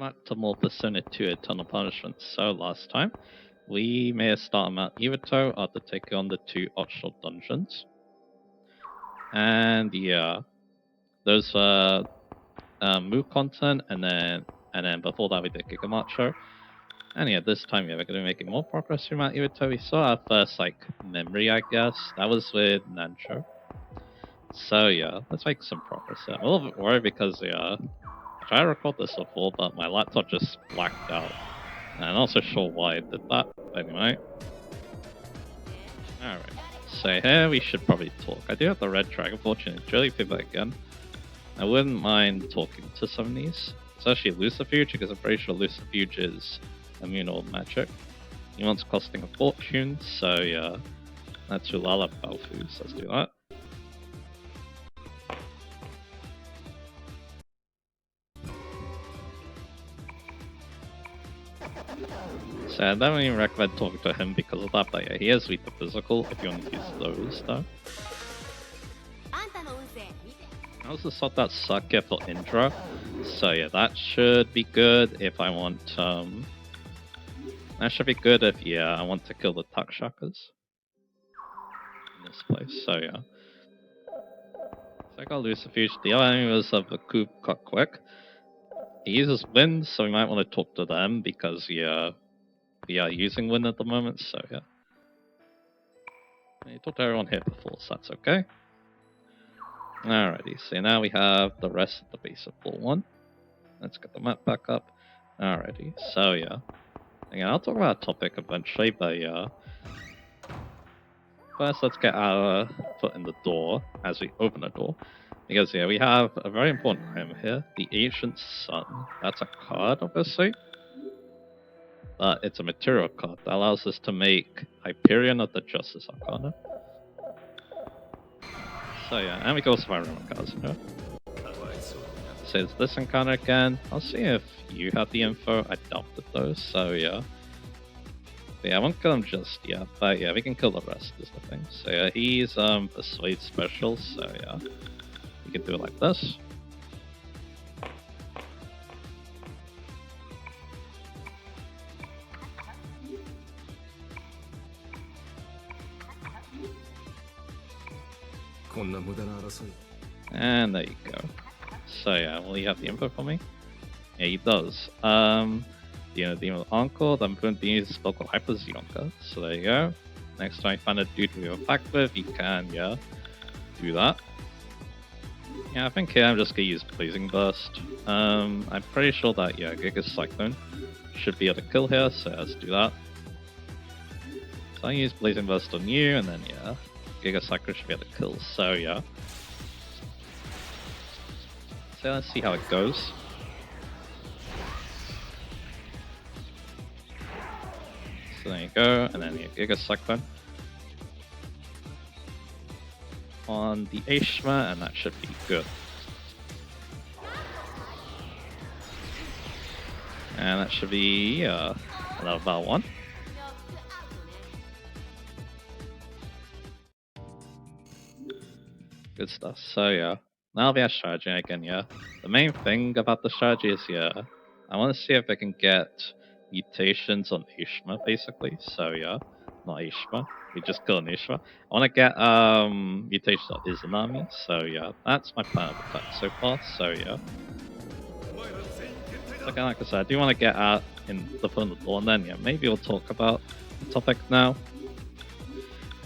welcome back to more Persona 2 Eternal Punishment. So last time, we may have started Mt Iwato after taking on the two optional dungeons. And yeah, those were Moo content, and then before that we did Gigamacho. And yeah, this time we're going to be making more progress through Mt Iwato. We saw our first memory, I guess. That was with Nancho. So yeah, let's make some progress there. I'm a little bit worried because I tried to record this before, but my laptop just blacked out. And I'm not so sure why it did that. But anyway. Alright. So here we should probably talk. I do have the red dragon fortune and Jelly Pivot again. I wouldn't mind talking to some of these. Especially Lucifuge, because I'm pretty sure Lucifuge is immune to all magic. He wants costing a fortune, so yeah. That's Ulala Balfu, so let's do that. So I don't even recommend talking to him because of that, but yeah, he has Weak the Physical if you want to use those though. I also sought that Sakya for Indra, so yeah, that should be good if I want, that should be good if, yeah, I want to kill the Takshakas in this place, so yeah. So I got Lucifuge, the other enemy was of the coup cut quick. He uses wind, so we might want to talk to them because, yeah, we are using wind at the moment, so yeah. I talked to everyone here before, so that's okay. Alrighty, so now we have the rest of the base of floor 1. Let's get the map back up. Alrighty, so yeah. Again, I'll talk about a topic eventually, but yeah. First, let's get our foot in the door as we open the door. Because yeah, we have a very important item here, the Ancient Sun. That's a card, obviously. But it's a material card that allows us to make Hyperion of the Justice Arcana. So yeah, and we can also find Roman cards here. So it's this encounter again. I'll see if you have the info. I doubted those, so yeah. But yeah, I won't kill him just yet, but yeah, we can kill the rest is the thing. So yeah, he's Persuade special, so yeah. We can do it like this. And there you go. So yeah, will he have the info for me? Yeah, he does. Demon Encore, then put the spell called Hyper Zionka. So there you go. Next time you find a dude we were back with, you can, yeah, do that. Yeah, I think here I'm just gonna use Blazing Burst. I'm pretty sure that, yeah, Giga Cyclone should be able to kill here, so let's do that. So I use Blazing Burst on you, and then, yeah, Giga Cyclone should be able to kill, so yeah. So let's see how it goes. So there you go, and then the Giga Cyclone on the Ashma, and that should be good. And that should be another battle 1. Good stuff. So yeah, now we have strategy again. Yeah, the main thing about the strategy is I want to see if I can get mutations on Ishma basically. So yeah, not Ishma. We just kill an Ishma. I want to get mutations on Izanami. So yeah, that's my plan of attack so far. So yeah. Again, like I said, I do want to get out in the front of the door, and then yeah, maybe we'll talk about the topic now.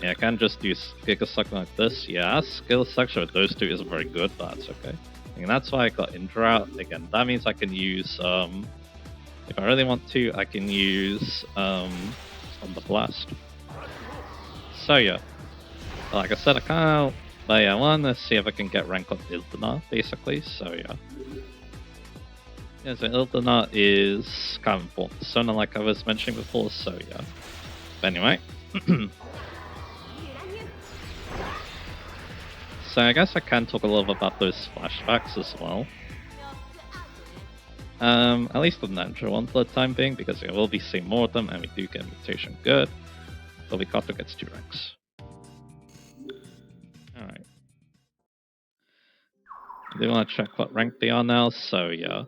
Yeah, I can just use Giga Cyclone like this. Yeah, skill section with those two isn't very good, but that's okay. And that's why I got Indra out. Again, that means I can use, if I really want to, I can use on the Blast. So yeah, like I said, I can't, but yeah, I want to see if I can get rank on Ildana, basically, so yeah. Yeah, so Ildana is kind of important persona like I was mentioning before, so yeah. But anyway. So I guess I can talk a little bit about those flashbacks as well. At least the Ninja one for the time being, because we will be seeing more of them, and we do get mutation good. But we got to get 2 ranks. Alright. I do want to check what rank they are now, so yeah.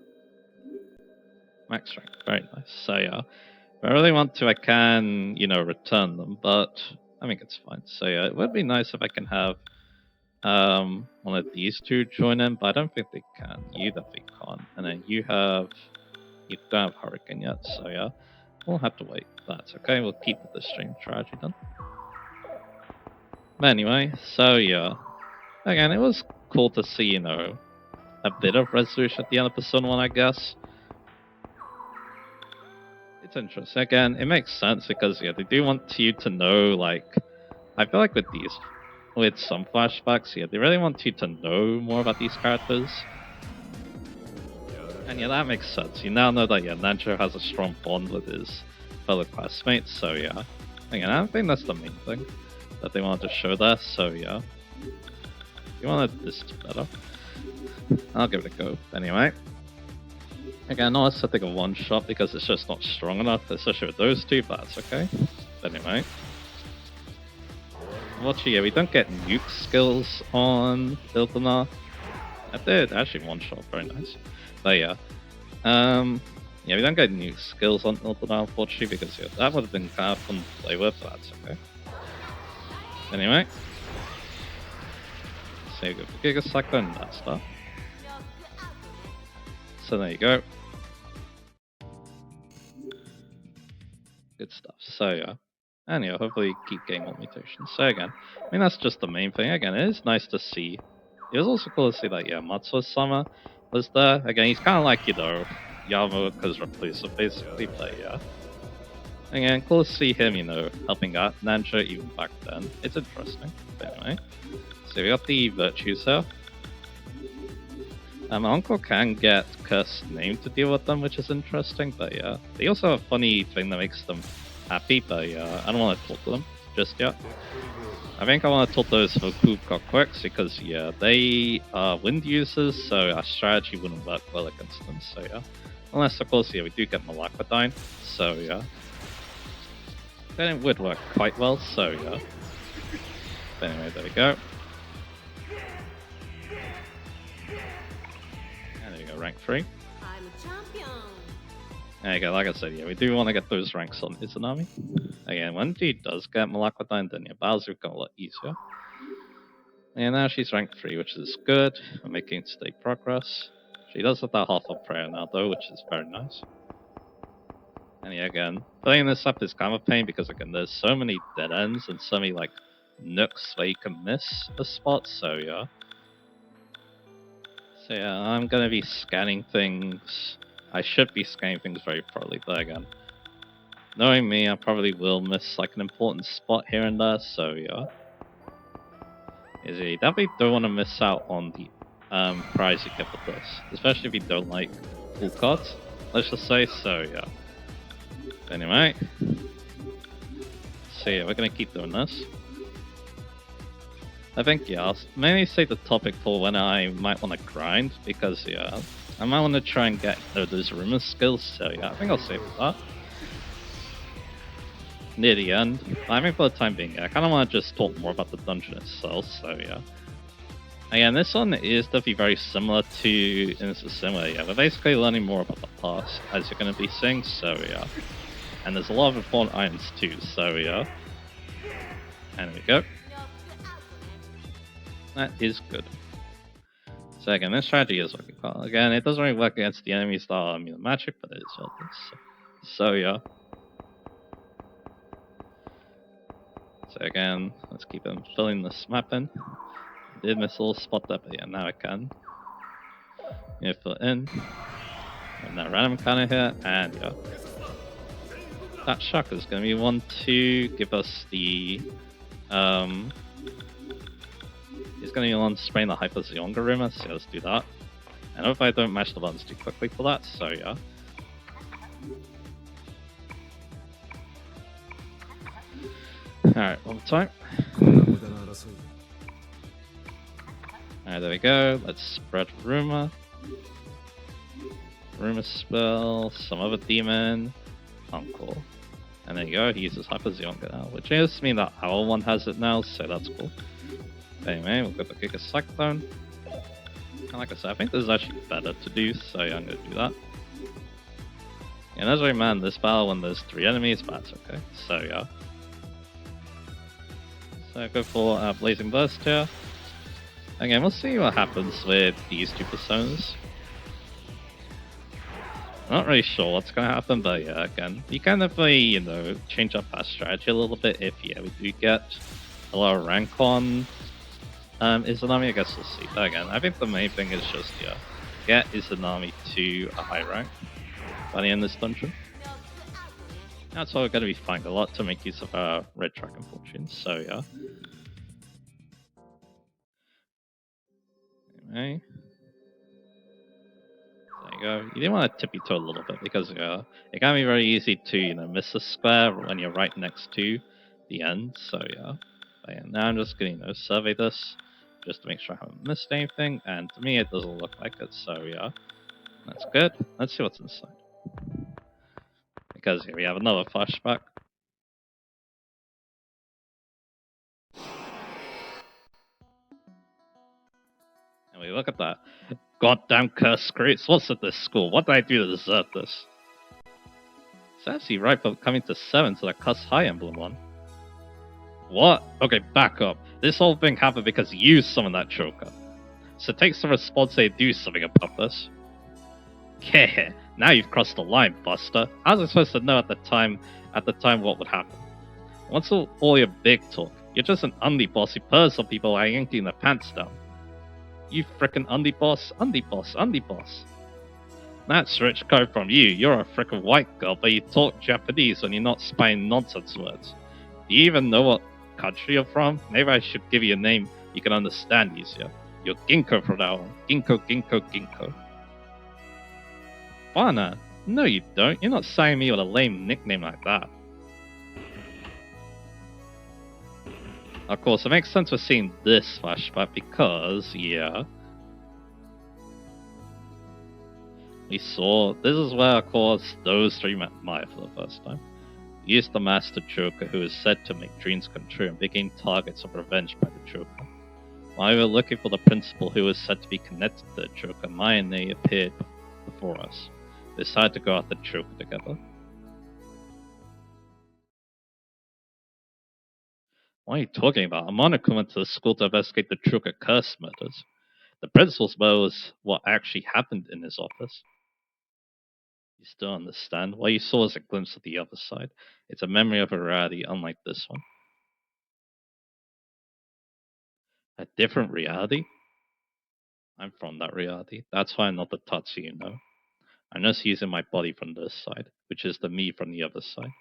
Max strength, very nice. So yeah, if I really want to, I can, return them, but I think it's fine. So yeah, it would be nice if I can have one of these two join in, but I don't think they can. You definitely can't. And then you don't have Hurricane yet, so yeah, we'll have to wait. That's okay, we'll keep with the stream strategy then. But anyway, so yeah, again, it was cool to see, a bit of resolution at the end of Persona 1, I guess. It's interesting. Again, it makes sense because, yeah, they do want you to know, like, I feel like with some flashbacks, yeah, they really want you to know more about these characters. And yeah, that makes sense. You now know that, yeah, Nanjo has a strong bond with his fellow classmates, so yeah. Again, I think that's the main thing that they wanted to show there, so yeah. You wanted this better. I'll give it a go. Anyway. Again, not setting a one shot because it's just not strong enough, especially with those two, but that's okay. But anyway. Watching, yeah, we don't get nuke skills on Iltana. I did actually one shot, very nice. But yeah. Yeah, we don't get nuke skills on Iltana, unfortunately, because yeah, that would have been kind of fun to play with, but that's okay. Anyway. So you go for Giga Cyclone and that stuff. So there you go. Good stuff. So yeah. And yeah, hopefully keep getting more mutations. So again, I mean that's just the main thing. Again, it is nice to see. It was also cool to see that, yeah, Matsuo-sama was there. Again, he's kinda like, Yamaoka's replacer basically, but yeah. Again, cool to see him, helping out Nanjo even back then. It's interesting. But anyway. So we got the virtues here. My uncle can get cursed name to deal with them, which is interesting, but yeah. They also have a funny thing that makes them happy, but yeah, I don't want to talk to them just yet. I think I want to talk those for Kuka Quicks because yeah, they are wind users, so our strategy wouldn't work well against them, so yeah. Unless of course, yeah, we do get Malakadine, so yeah. Then it would work quite well, so yeah. But anyway, there we go. Rank 3. I'm a champion. There you go, like I said, yeah, we do want to get those ranks on Izanami. Again, when she does get Malakadine, then yeah, battles become a lot easier. And now she's rank 3, which is good. We're making steady progress. She does have that half of prayer now, though, which is very nice. And yeah, again, playing this up is kind of a pain because, again, there's so many dead ends and so many, like, nooks where you can miss a spot, so yeah. So yeah, I'm gonna be scanning things. I should be scanning things very thoroughly, but again, knowing me, I probably will miss like an important spot here and there, so yeah. You definitely don't want to miss out on the prize you get with this, especially if you don't like full cards, let's just say, so yeah. Anyway, so yeah, we're gonna keep doing this. I think, yeah, I'll mainly save the topic for when I might want to grind, because, yeah, I might want to try and get those rumor skills, so yeah, I think I'll save that. Near the end. I mean, for the time being, yeah, I kind of want to just talk more about the dungeon itself, so yeah. Again, this one is definitely very similar to similar, yeah, we're basically learning more about the past, as you're going to be seeing, so yeah. And there's a lot of important items too, so yeah. And there we go. That is good. So again, this strategy is working well. Again, it doesn't really work against the enemy style immune magic, but it is well done. So yeah. So again, let's keep on filling this map in. I did miss a little spot there, but yeah, now I can. Yeah, fill it in. And that random counter here, and yeah. That shock is going to be one to give us the He's going to be on spraying the Hyper Zionga rumor, so let's do that. And I hope I don't mash the buttons too quickly for that, so yeah. Alright, one more time. Alright, there we go. Let's spread rumor. Rumor spell, some other demon, uncle. And there you go, he uses Hyper Zionga now, which is mean that our one has it now, so that's cool. Anyway, we'll go for Giga Cyclone. And like I said, I think this is actually better to do, so yeah, I'm going to do that. And as we man this battle when there's 3 enemies, but that's okay. So yeah. So go for Blazing Burst here. Again, we'll see what happens with these 2 personas. Not really sure what's gonna happen, but yeah, again, you can definitely, you know, change up our strategy a little bit if, yeah, we do get a lot of rank on Izanami. I guess we'll see. But again, I think the main thing is just, yeah, get Izanami to a high rank by the end of this dungeon. That's why we're going to be fighting a lot to make use of our red dragon fortunes, so yeah. Anyway. There you go. You do want to tippy toe a little bit because it can be very easy to, you know, miss a square when you're right next to the end, so yeah. But yeah, now I'm just going to, you know, survey this just to make sure I haven't missed anything, and to me it doesn't look like it, so yeah. That's good. Let's see what's inside. Because here we have another flashback. And we look at that. Goddamn cursed screws. What's at this school? What did I do to deserve this? It's actually right for coming to 7 to the cuss high emblem one. What? Okay, back up. This whole thing happened because you summoned that Joker. So take some responsibility to do something about this. Yeah, now you've crossed the line, Buster. How was I supposed to know at the time what would happen? What's all your big talk? You're just an undie boss who purrs some people by yanking their pants down. You frickin' undie boss, undie boss, undie boss. That's rich code from you. You're a frickin' white girl, but you talk Japanese when you're not spying nonsense words. Do you even know what country you're from? Maybe I should give you a name you can understand easier. You're Ginkgo from now on. Ginkgo, Ginkgo, Ginkgo. Bana? No you don't. You're not signing me with a lame nickname like that. Of course, it makes sense we're seeing this flashback because, yeah, we saw, this is where, of course, those 3 met Maya for the first time. We used the Master Joker, who is said to make dreams come true, and became targets of revenge by the Joker. While we were looking for the principal who was said to be connected to the Joker, Maya and they appeared before us. We decided to go after the Joker together. What are you talking about? Amano went to the school to investigate the Joker curse murders. The principal's murder was what actually happened in his office. You still understand? What you saw is a glimpse of the other side. It's a memory of a reality unlike this one. A different reality? I'm from that reality. That's why I'm not the Tatsu, you know. I'm just using my body from this side, which is the me from the other side.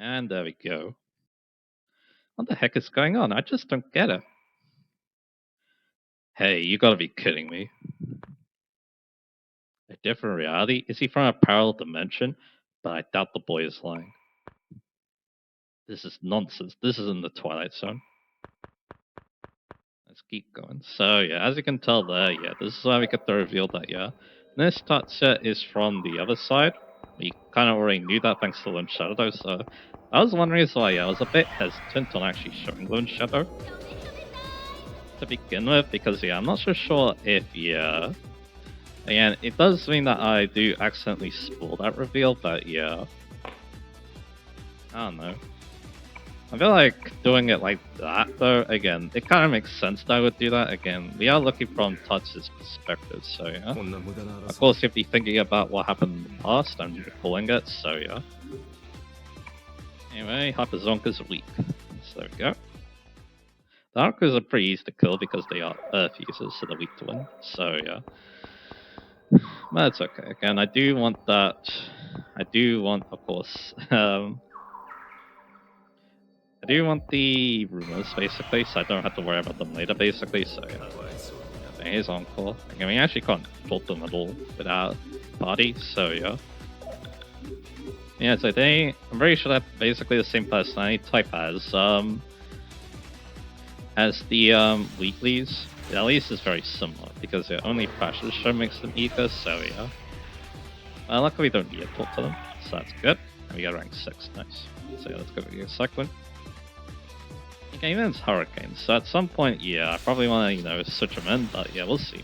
And there we go. What the heck is going on? I just don't get it. Hey, you gotta be kidding me. A different reality? Is he from a parallel dimension? But I doubt the boy is lying. This is nonsense. This is in the Twilight Zone. Let's keep going. So yeah, as you can tell there, yeah, this is how we get the reveal that, yeah, this Tatsu is from the other side. We kind of already knew that thanks to Lone Shadow, though, so I was wondering why, yeah, I was a bit hesitant on actually showing Lone Shadow to begin with, because yeah, I'm not so sure if, yeah, again, it does mean that I do accidentally spoil that reveal, but yeah, I don't know. I feel like doing it like that, though, again, it kind of makes sense that I would do that. Again, we are looking from Tatsu's perspective, so yeah. Of course, you'd be thinking about what happened in the past and pulling it, so yeah. Anyway, Hyperzonka's weak. So there we go. The Arcos are pretty easy to kill because they are Earth users, so they're weak to win, so yeah. But it's okay. Again, I do want that. I do want, of course, I do want the rumors, basically, so I don't have to worry about them later, basically, so yeah. Here's Encore. Again, we actually can't talk to them at all without party, so yeah. Yeah, so I'm very sure they're basically the same personality type as the weeklies. At least it's very similar, because their only fashion show makes them equal, so yeah. Luckily we don't need to talk to them, so that's good. And we got rank 6, nice. So yeah, let's go for the second. Okay, then it's Hurricane. So at some point, yeah, I probably want to, you know, switch them in, but yeah, we'll see.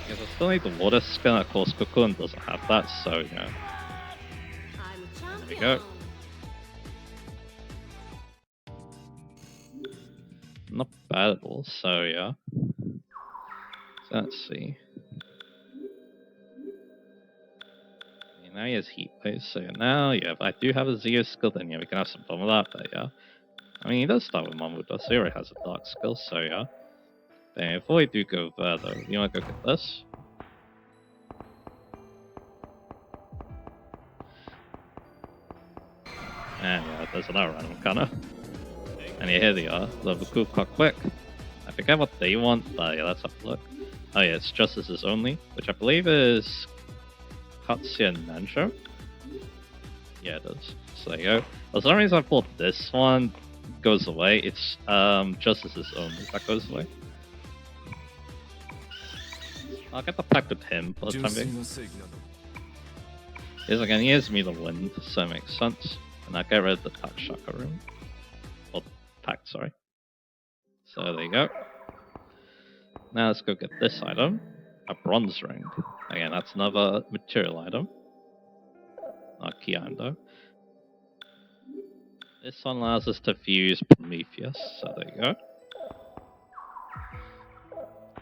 Because I still need the water skill, and of course Cocoon doesn't have that, so yeah. There we go. Not bad at all, so yeah. So let's see. Okay, now he has Heat Wave, so now, yeah, if I do have a Zero skill, then yeah, we can have some fun with that, but yeah. I mean, he does start with Mamuda, so he already has a Dark skill, so yeah. Then before we do go there, though, you wanna go get this? And yeah, there's another random kinda. And yeah, here they are, level cool quite quick. I forget what they want, but yeah, let's have a look. Oh yeah, it's Justices only, which I believe is Katsuya and Nancho. Yeah, it is. So there you go. For some reason I thought this one goes away. It's Justices only that goes away. I'll get the pact with him for the time being. Because again, he gives me the wind, so it makes sense. And I'll get rid of the Pact Shaka room. Or Pact, sorry. So there you go. Now let's go get this item. A bronze ring. Again, that's another material item. Not key item though. This one allows us to fuse Prometheus, so there you go.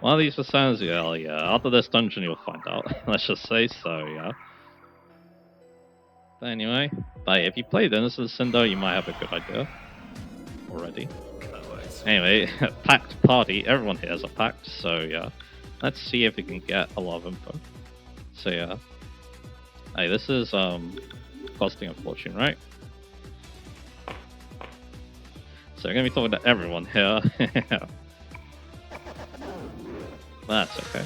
One of these percents, yeah, after this dungeon you'll find out, let's just say, so yeah. But anyway, if you played Innocent Sin though, you might have a good idea already. Anyway, packed party, everyone here has a pact, so yeah. Let's see if we can get a lot of info. So yeah. Hey, this is costing a fortune, right? So we're gonna be talking to everyone here. That's okay.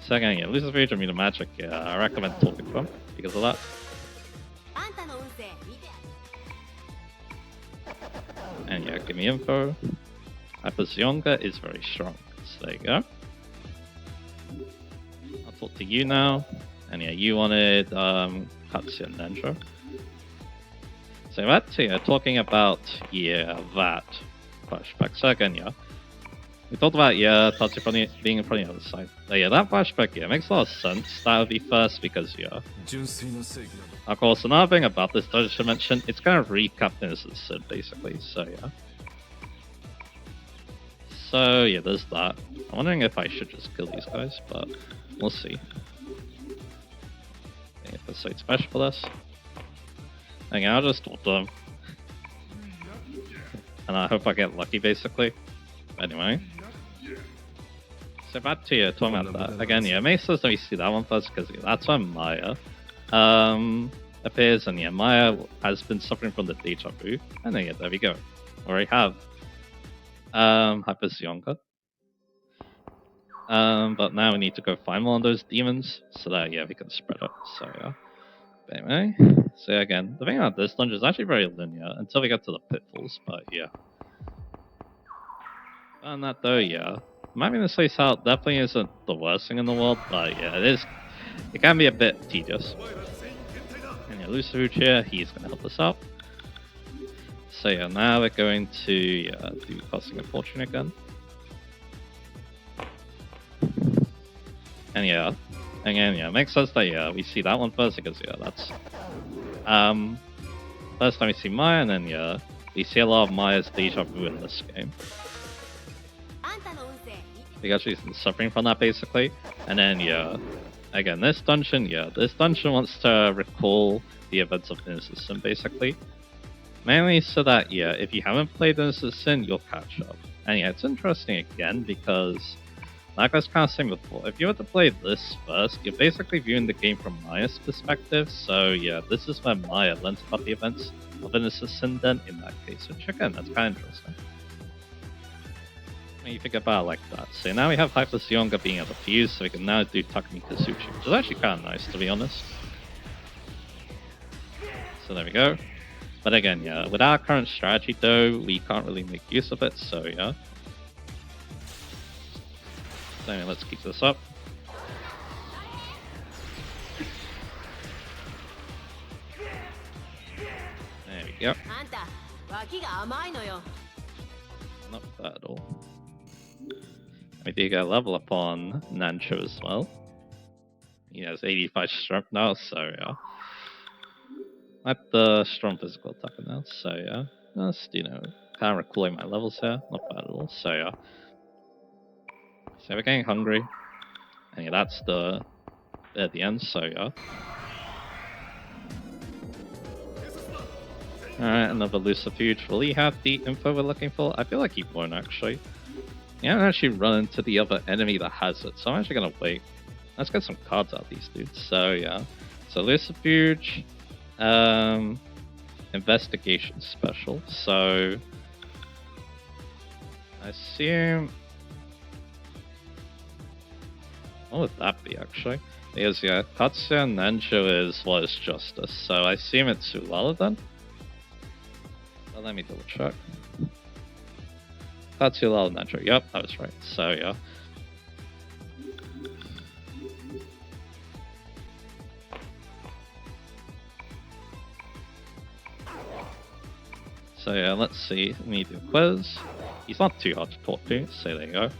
Second, yeah, loses feature me the magic. Yeah, I recommend talking to them because of that. And yeah, give me info. Hyperzyonga is very strong. So there you go. I'll talk to you now. And yeah, you wanted Katsuya and Nendro. So that's talking about that flashback. So again, yeah. We talked about Tatsu being in front of the other side. But yeah, that flashback makes a lot of sense. That would be first because of course another thing about this I should mention, it's kind of recap Innocent Sin basically, so yeah. So yeah, there's that. I'm wondering if I should just kill these guys, but we'll see. Okay, let's say special for this. Okay, I'll just talk to them. And I hope I get lucky basically. Anyway. So back to talking about that. Again, yeah, it makes sense that we see that one first because that's when Maya appears, and yeah, Maya has been suffering from the deja vu. And then yeah, there we go. We already have Hyperzyonga. But now we need to go find one of those demons so that yeah, we can spread it. So yeah. But anyway, so again, the thing about this dungeon is actually very linear until we get to the pitfalls, but yeah. And that though, yeah. Mapping this place out definitely isn't the worst thing in the world, but yeah, it can be a bit tedious. And yeah, Lucifuge here, he's gonna help us out. So yeah, now we're going to do Costing a Fortune again. And yeah, again, yeah, it makes sense that we see that one first because that's first time we see Maya, and then we see a lot of Maya's deja vu in this game. Because she's suffering from that basically. And then again, this dungeon wants to recall the events of Innocent Sin basically. Mainly so that if you haven't played Innocent Sin, you'll catch up. And yeah, it's interesting again because like I was kind of saying before, if you were to play this first, you're basically viewing the game from Maya's perspective. So yeah, this is where Maya learns about the events of Innocent Sin then in that case. Which again, that's kind of interesting. When you think about it like that. So now we have Hyperzyonga being able to use, so we can now do Takumi Kazuchi, which is actually kind of nice to be honest. So there we go. But again, with our current strategy though, we can't really make use of it, so yeah. So anyway, let's keep this up. There we go. Not bad at all. We do get a level up on Nancho as well. He has 85 strength now, so yeah. At the strong physical attacker now, so yeah. Just, you know, kind of recalling my levels here. Not bad at all, so yeah. So we're getting hungry. And yeah, that's the bit at the end, so yeah. Alright, another Lucifuge. Will he have the info we're looking for? I feel like he won't actually. He hasn't actually run into the other enemy that has it, so I'm actually gonna wait. Let's get some cards out of these dudes. So yeah. So Lucifuge, investigation special. So I assume, what would that be actually? Because yeah, Katsuya Nanjo is what is justice, so I assume it's Sulala then? Well, let me double check. Katsuya Nanjo, yep, I was right, so yeah. So yeah, let's see, let me do a quiz. He's not too hard to talk to, so there you go.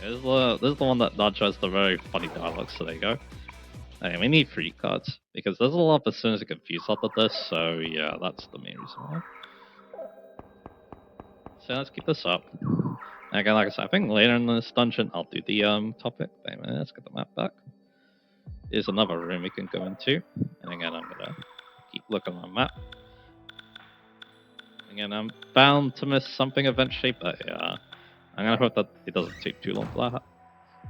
This is the one that Nacho has the very funny dialogue, so there you go. Okay, we need 3 cards, because there's a lot of personas that confuse out of this, so yeah, that's the main reason why. So let's keep this up. Again, like I said, I think later in this dungeon I'll do the topic. Wait a minute, let's get the map back. There's another room we can go into, and again I'm gonna keep looking on the map. Again, I'm bound to miss something eventually, but yeah, I'm gonna hope that it doesn't take too long for that.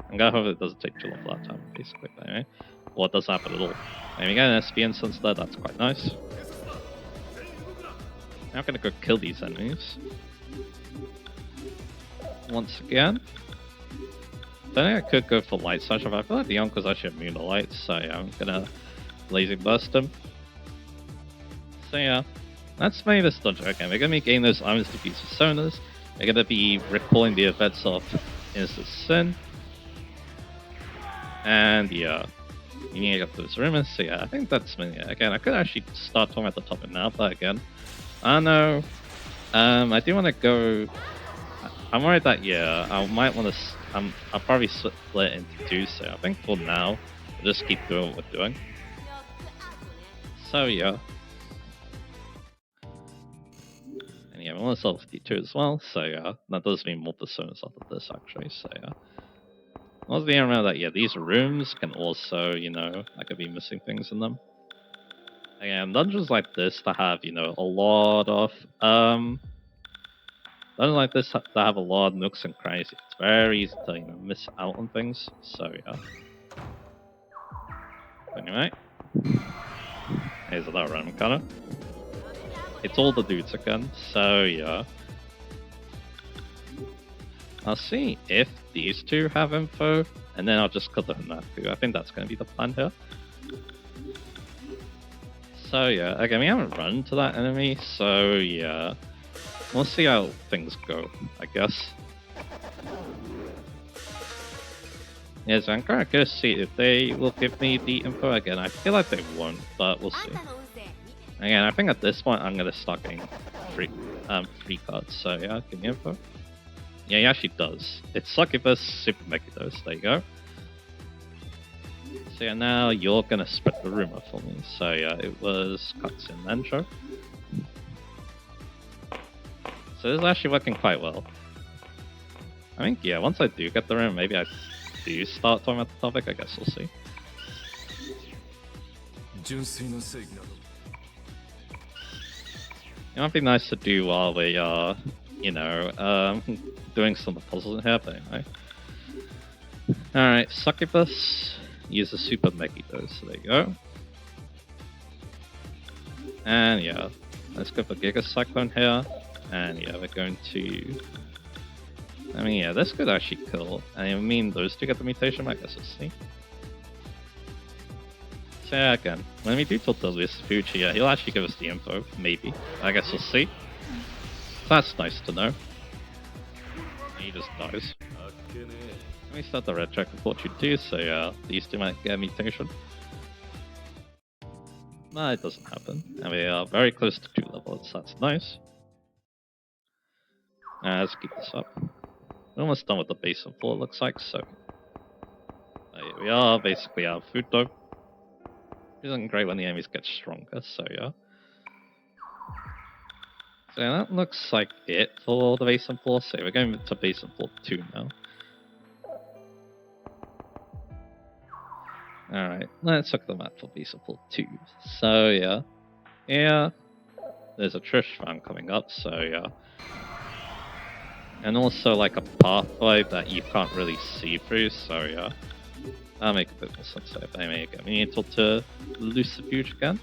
I'm gonna hope it doesn't take too long for that time, basically. But anyway, well, it doesn't happen at all. And we get an SP instance there, that's quite nice. Now I'm gonna go kill these enemies. Once again. Then I could go for Light Slash, but I feel like the Yonkers actually immune to light, so yeah, I'm gonna Blazing Burst him. So yeah, that's maybe this dungeon. Okay, we're gonna be getting those Armors Diffuse Personas. We're gonna be recalling the events of Innocent Sin. And yeah, you need to get those rumors, so yeah, I think that's me. Again, I could actually start talking about the topic now, but again, I don't know. I do want to go. I'm worried that yeah, I might want to. I'll probably split into 2. So I think for now, we'll just keep doing what we're doing. So yeah, and yeah, we want to solve 52 as well. So yeah, that does mean more personas after this actually. So yeah. Also, being remember that yeah, these rooms can also, you know, I could be missing things in them. Again, dungeons like this that have, you know, a lot of dungeons like this that have a lot of nooks and crannies. It's very easy to, you know, miss out on things. So yeah. Anyway, here's another random encounter. It's all the dudes again. So yeah. I'll see if these 2 have info, and then I'll just cut the Hanaku. I think that's going to be the plan here. So yeah, again, we haven't run to that enemy, so yeah. We'll see how things go, I guess. Yes, I'm kind of curious to see if they will give me the info again. I feel like they won't, but we'll see. Again, I think at this point I'm going to start getting free cards, so yeah, give me info. Yeah, he actually does. It's Succubus Super Megados. There you go. So yeah, now you're gonna spread the rumor for me. So yeah, it was Katsuya Nanjo. So this is actually working quite well. I think yeah, once I do get the rumor, maybe I do start talking about the topic. I guess we'll see. It might be nice to do while we are, you know, doing some of the puzzles in here, but anyway. Alright, Succubus uses Super Megados, so there you go. And yeah, let's go for Giga Cyclone here. And yeah, we're going to. I mean, yeah, this could actually kill. I mean, those 2 get the mutation, I guess we'll see. So yeah, again, when we do talk to Lucifuge, yeah, he'll actually give us the info, maybe. I guess we'll see. That's nice to know. He just dies. Let me start the red check with what you do, so yeah, these 2 might get a mutation. No, it doesn't happen. And we are very close to 2 levels, that's nice. Let's keep this up. We're almost done with the basement floor, it looks like, so... here we are, basically out of food though. Isn't great when the enemies get stronger, so yeah. So yeah, that looks like it for the basement floor, so we're going to basement floor 2 now. Alright, let's look at the map for basement floor 2. So yeah, here, there's a Trish fan coming up, so yeah. And also like a pathway that you can't really see through, so yeah. That'll make a bit more sense if I may get me able to Lucifuge again.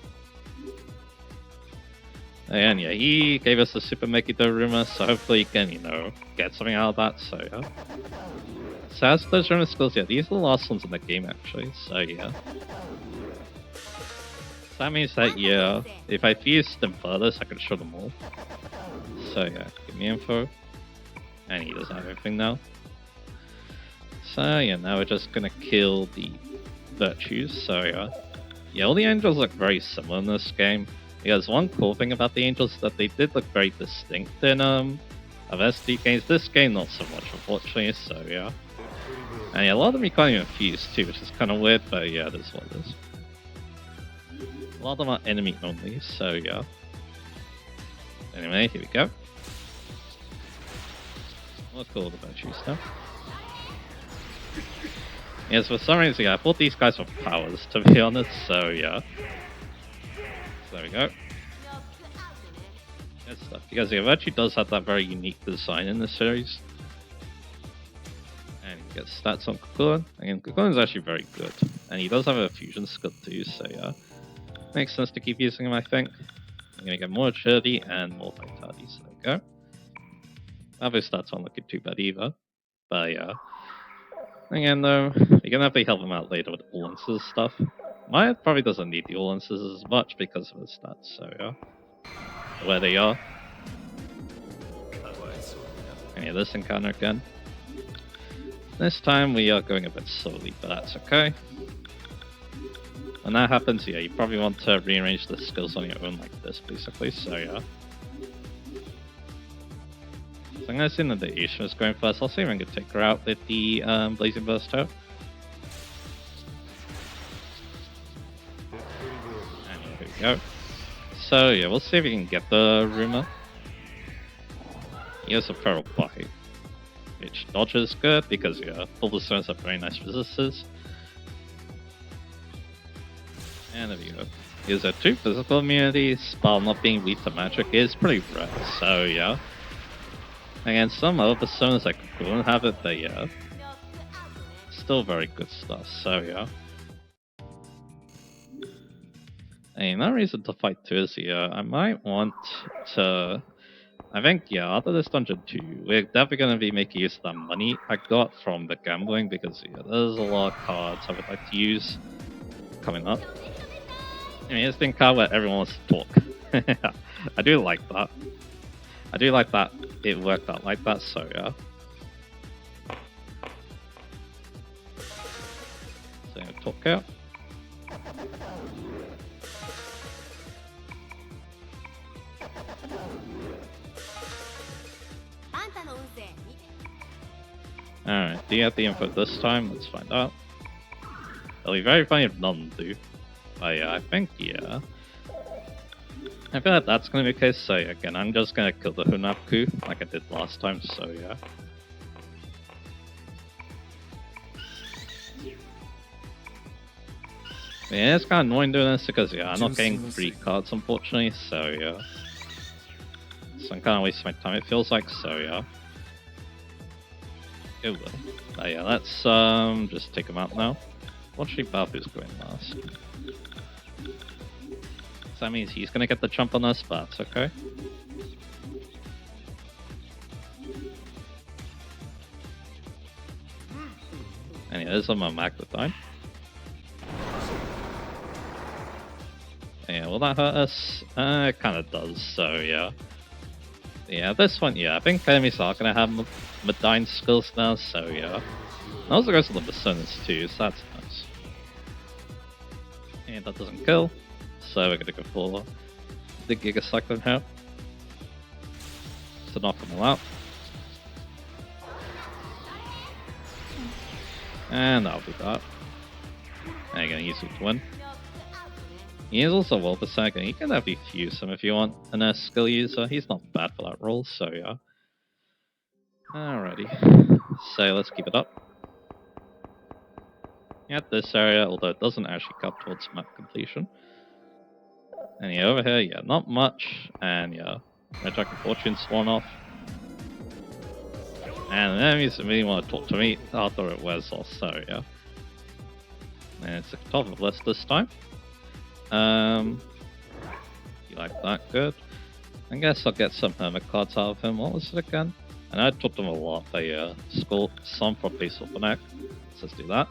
And yeah, he gave us the Super Mekido rumor, so hopefully you can, you know, get something out of that, so yeah. So as those rumor skills, yeah, these are the last ones in the game actually, so yeah. So that means that, yeah, if I fuse them further, I can show them all. So yeah, give me info. And he doesn't have everything now. So yeah, now we're just gonna kill the virtues, so yeah. Yeah, all the angels look very similar in this game. Because one cool thing about the angels is that they did look very distinct in of SD games. This game not so much, unfortunately, so yeah. And yeah, a lot of them you can't even fuse too, which is kind of weird, but yeah, this is what it is. A lot of them are enemy only, so yeah. Anyway, here we go. Let's call the virtues now. Yes, for some reason, yeah, I thought these guys were powers, to be honest, so yeah. So there we go. Good stuff, because yeah, Virtue does have that very unique design in this series. And he gets stats on Kukulin, and Kukulin is actually very good. And he does have a fusion skill too, so yeah. Makes sense to keep using him, I think. I'm gonna get more agility and more vitality, so there we go. Obviously, stats aren't looking too bad either, but yeah. Again, though, you're gonna have to help him out later with all instances stuff. Maya probably doesn't need the all instances as much because of his stats, so yeah. Where they are. And yeah, this encounter again. This time we are going a bit slowly, but that's okay. When that happens, yeah, you probably want to rearrange the skills on your own like this, basically, so yeah. So I'm gonna assume that the Asian is going first. I'll see if I can take her out with the Blazing Burst toe. And here we go. So yeah, we'll see if we can get the rumor. He has a Feral Bite, which dodges good because yeah, full stones have very nice resistors. And there we go. Here's a 2 physical immunities, while not being weak to magic is pretty rare, so yeah. Again, some other personas that couldn't have it, but yeah. Still very good stuff, so yeah. And another reason to fight too is, yeah, I might want to... I think, yeah, after this dungeon 2, we're definitely going to be making use of that money I got from the gambling, because yeah, there's a lot of cards I would like to use coming up. I mean, it's been card where everyone wants to talk. I do like that. I do like that it worked out like that, so yeah. So talk out. Alright, do you have the info this time? Let's find out. It'll be very funny if none do. But yeah, I think, yeah. I feel like that's gonna be the case, so again, I'm just gonna kill the Hunapku like I did last time, so yeah. Yeah, it's kind of annoying doing this because yeah, I'm not getting free cards unfortunately, so yeah. So I'm kind of wasting my time it feels like, so yeah. It will. But yeah, let's just take him out now. Watch Babu's going last. So that means he's gonna get the jump on us, but that's okay. And yeah, there's a Magnetyne. Yeah, will that hurt us? It kinda does, so yeah. Yeah, this one, yeah, I think enemies are gonna have Medyne skills now, so yeah. And also goes to the Personas too, so that's nice. And that doesn't kill. So we're gonna go for the Giga Cyclone here to knock them all out. And that'll be that. And you're gonna use it to win. He is also well second. You can definitely fuse him if you want an S skill user. He's not bad for that role, so yeah. Alrighty. So let's keep it up. At this area, although it doesn't actually cut towards map completion. And yeah, over here, yeah, not much. And yeah, Red Dragon Fortune's sworn off. And the enemies really want to talk to me after it wears off, so yeah. And it's a top of list this time. You like that? Good. I guess I'll get some Hermit cards out of him. What was it again? And I taught them a lot. They scored some for Base of Neck. So let's do that.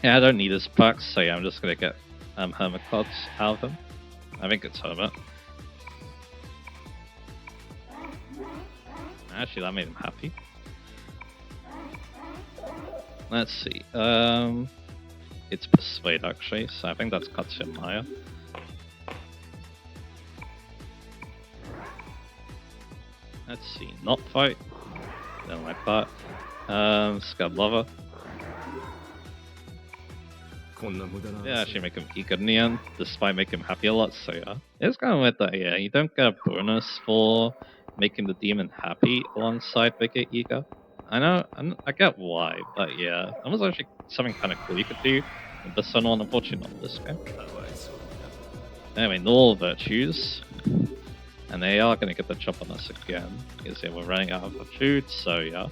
Yeah, I don't need his packs, so yeah, I'm just gonna get Hermit cards out of him. I think it's Hermit. Actually, that made him happy. Let's see. It's Persuade actually, so I think that's Katsuya Maya. Let's see. Not fight. Don't like that. Scab Lover. Yeah, actually make him eager in the end, despite making him happy a lot, so yeah. It's kind of weird that, yeah, you don't get a bonus for making the demon happy alongside making eager. I know, I get why, but yeah, that was actually something kind of cool you could do with the Sun on, unfortunately not this game. Anyway, Null Virtues. And they are going to get the chop on us again, because yeah, we're running out of food, so yeah.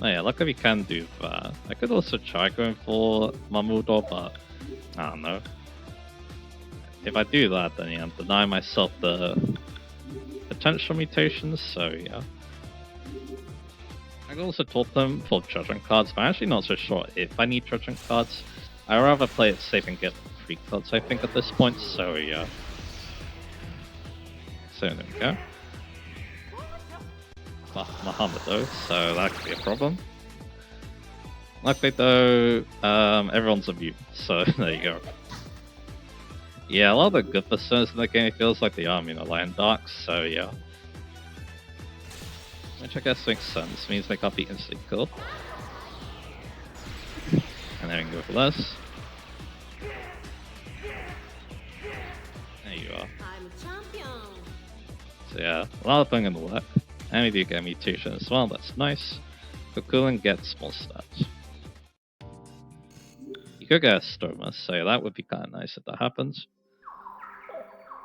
Oh yeah, luckily we can do that. I could also try going for Mamudo, but I don't know. If I do that, then yeah, I'm denying myself the potential mutations, so yeah. I could also taught them for judgment cards, but I'm actually not so sure if I need judgment cards. I'd rather play it safe and get free cards, I think, at this point, so yeah. So there we go. Muhammad though, so that could be a problem. Luckily though, everyone's immune, so there you go. Yeah, a lot of the good personas in the game feels like they are immune to Lion Dark, so yeah. Which I guess makes sense, means they can't be instantly killed. And then we can go for this. There you are. So yeah, a lot of things in the work. And we do get a mutation as well, that's nice. Cocoon gets more stats. You could get a Stoma, so that would be kind of nice if that happens.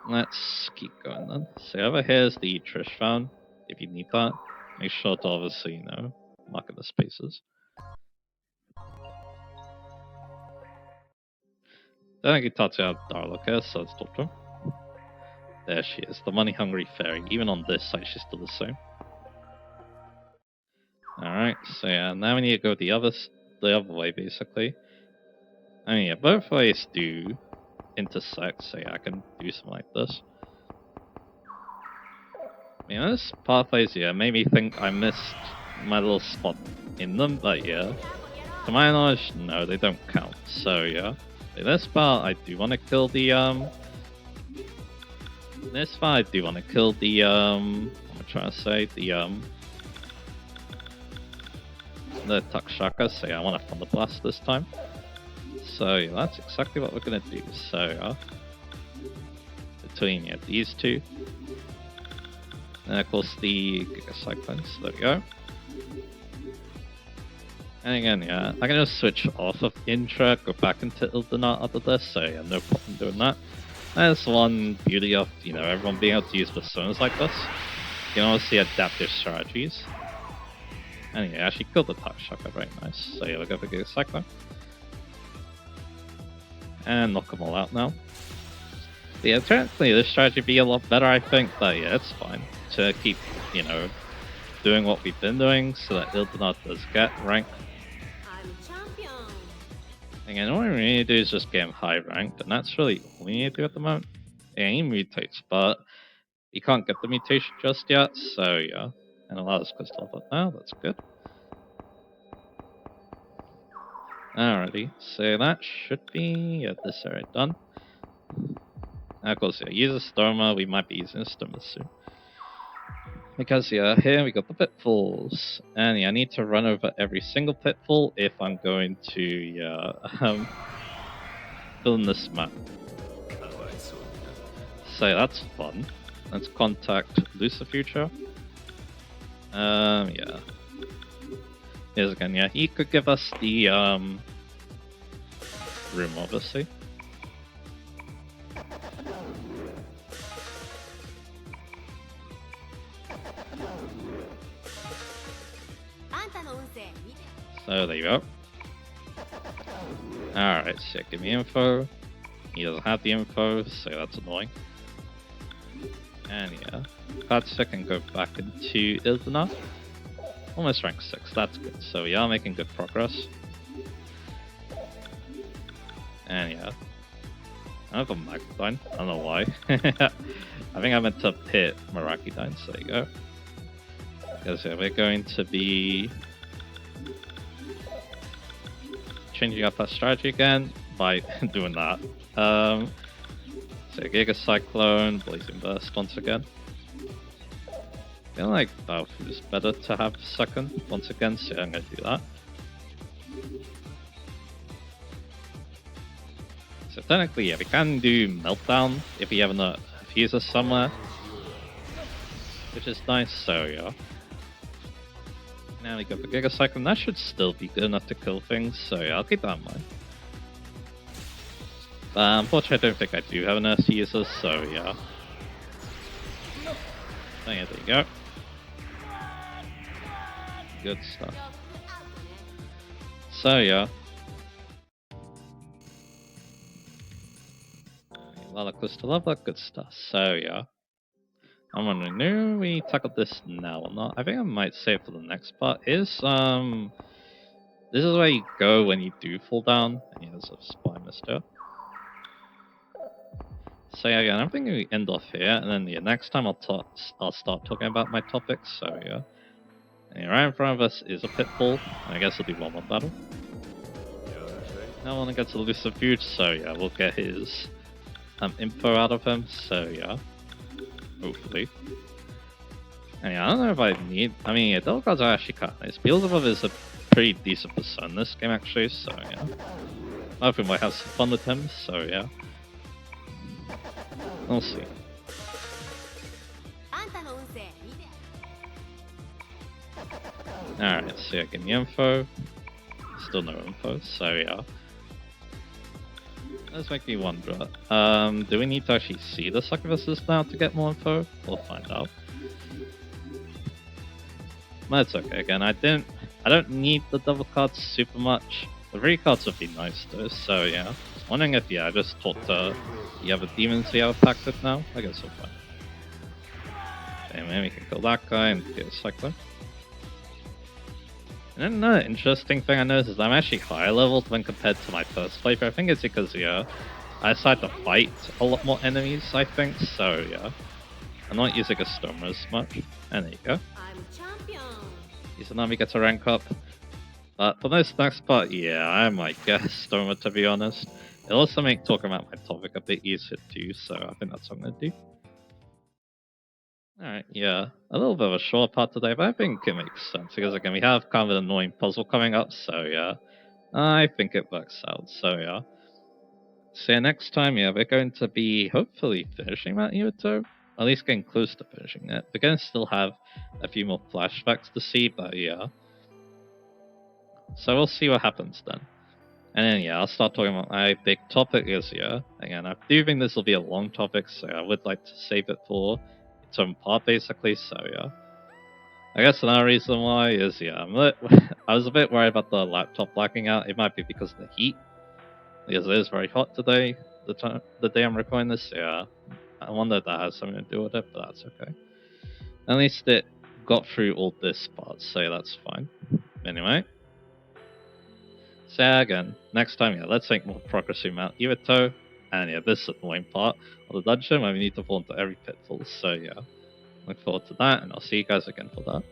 Let's keep going then. So over here is the Trish Found, if you need that. Make sure to obviously, you know, mark in the spaces. Then I can touch out Darlock here, so let's talk to her. There she is, the money hungry fairy. Even on this side, she's still the same. Alright, so yeah, now we need to go the other way basically. I mean, yeah, both ways do intersect, so yeah, I can do something like this. I mean, this pathways, yeah, made me think I missed my little spot in them, but yeah. To my knowledge, no, they don't count, so yeah. This part, I do want to kill the, This part, I do want to kill the, what am I trying to say? The Takshaka, so yeah, I want to Thunder Blast this time. So yeah, that's exactly what we're gonna do. So between these two, and of course the Giga Cyclones. There we go. And again, yeah, I can just switch off of Intra, go back into Ildana after this. So yeah, no problem doing that. That's one beauty of everyone being able to use personas like this. You can obviously adapt their strategies. And yeah, actually killed the Takshaka, very nice. So yeah, we'll go for Giga Cyclone. And knock them all out now. But yeah, technically this strategy would be a lot better, I think, but yeah, it's fine. To keep, doing what we've been doing so that Ildana does get ranked. Again, all we need to do is just get him high ranked, and that's really all we need to do at the moment. Yeah, he mutates, but he can't get the mutation just yet, so yeah. And allows crystal but now, that's good. Alrighty, so that should be this area done. And of course, yeah, use a Stoma, we might be using a Stoma soon. Because yeah, here we got the pitfalls, and yeah, I need to run over every single pitfall if I'm going to fill in this map. So that's fun. Let's contact Lucifuture. Yeah. Here's again, yeah, he could give us the room, obviously. So there you go. Alright, so give me info. He doesn't have the info, so that's annoying. And yeah, Katsuya can go back into Ilzana. Almost rank 6, that's good. So we are making good progress. And yeah, I have a Magdine, I don't know why. I think I meant to hit Marakidine, so there you go. Because yeah, we're going to be changing up our strategy again by doing that. So Giga Cyclone, Blazing Burst once again. I feel like Baofu is better to have second once again, so I'm going to do that. So technically, yeah, we can do Meltdown if we have enough fuses somewhere, which is nice, so yeah. Now we go for Giga Cyclone, that should still be good enough to kill things, so yeah, I'll keep that in mind. Unfortunately, I don't think I do have enough fuses, so yeah. Oh yeah, there you go. Good stuff. So yeah. Level to level, good stuff. So yeah. I'm wondering, do we tackle this now or not? I think I might save for the next part. This is where you go when you do fall down, and yeah, there's a spy mister. So yeah, I'm thinking we end off here, and then yeah, next time I'll start talking about my topics. So yeah, and right in front of us is a pitfall. And I guess we'll do one more battle. Now I want to get to Lucifuge, so yeah, we'll get his info out of him. So yeah. Hopefully. And yeah, I don't know if I need. I mean, yeah, Devil Cards are actually kind of nice. Beelzebub is a pretty decent person in this game, actually, so yeah. I think we might have some fun with him, so yeah. We'll see. Alright, so yeah, give me info. Still no info, so yeah. Let's make me wonder. Do we need to actually see the succubuses now to get more info? We'll find out. But it's okay. Again, I don't need the double cards super much. The three cards would be nice though. So yeah, just wondering if I just talk to the other demons we have packed with now. I guess we'll find. Okay, maybe we can kill that guy and get a cyclone. And then another interesting thing I noticed is I'm actually higher leveled when compared to my first playthrough. I think it's because yeah, I decided to fight a lot more enemies. I think so. Yeah, I'm not using a Stormer as much. And there you go. So now we get to rank up. But for this next part, yeah, I might guess Stormer to be honest. It'll also make talking about my topic a bit easier too, so I think that's what I'm gonna do. Alright, yeah, a little bit of a short part today, but I think it makes sense because again, we have kind of an annoying puzzle coming up, so yeah, I think it works out, so yeah. So yeah, next time, yeah, we're going to be hopefully finishing Mt Iwato, at least getting close to finishing it. We're going to still have a few more flashbacks to see, but yeah. So we'll see what happens then. And then yeah, I'll start talking about my big topic is yeah. Again, I do think this will be a long topic, so I would like to save it for its own part basically, so yeah. I guess another reason why is yeah, I was a bit worried about the laptop blacking out. It might be because of the heat. Because it is very hot today, the day I'm recording this, yeah. I wonder if that has something to do with it, but that's okay. At least it got through all this part, so that's fine. Anyway. So yeah, again, next time, yeah, let's make more progress in Mt Iwato. And yeah, this is the annoying part of the dungeon where we need to fall into every pitfall, so yeah. Look forward to that, and I'll see you guys again for that.